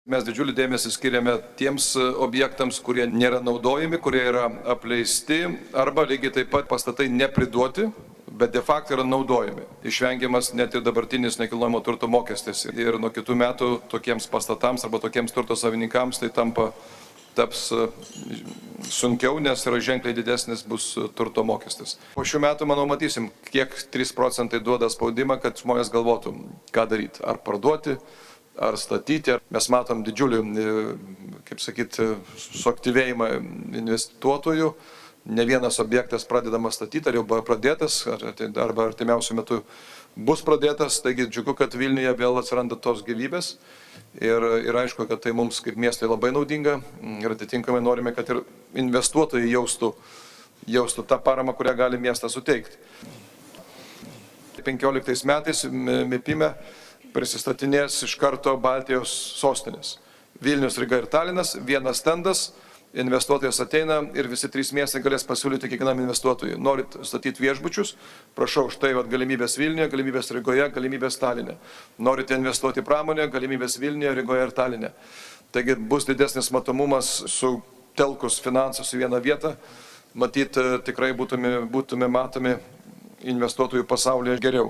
Mes didžiulį dėmesį skiriame tiems objektams, kurie nėra naudojami, kurie yra apleisti arba lygiai taip pat pastatai nepriduoti, bet de facto yra naudojami. Išvengiamas net ir dabartinis nekilnojamo turto mokestis. Ir nuo kitų metų tokiems pastatams arba tokiems turto savininkams tai taps sunkiau, nes yra ženkliai didesnis bus turto mokestis. Po šių metų, manau, matysim, kiek 3 procentai duoda spaudimą, kad žmonės galvotų, ką daryti. Ar parduoti, ar statyti. Mes matom didžiulį, kaip sakyti, suaktyvėjimą investuotojų. Ne vienas objektas pradedamas statyti, ar jau buvo pradėtas, arba artimiausiu metu bus pradėtas. Taigi džiugu, kad Vilniuje vėl atsiranda tos gyvybės. Ir aišku, kad tai mums kaip miestui labai naudinga. Ir atitinkamai norime, kad ir investuotojai jaustų tą paramą, kurią gali miestas suteikti. 15 metais MIPIME prisistatinės iš karto Baltijos sostinės. Vilnius, Ryga ir Talinas, vienas stendas, investuotojas ateina ir visi 3 miestai galės pasiūlyti kiekvienam investuotojui. Norit statyti viešbučius, prašau, štai galimybės Vilniuje, galimybės Rygoje, galimybės Taline. Norite investuoti į pramonę, galimybės Vilniuje, Rygoje ir Taline. Taigi bus didesnis matomumas sutelkus finansus į vieną vietą. Matyt, tikrai būtume matomi investuotojų pasaulyje geriau.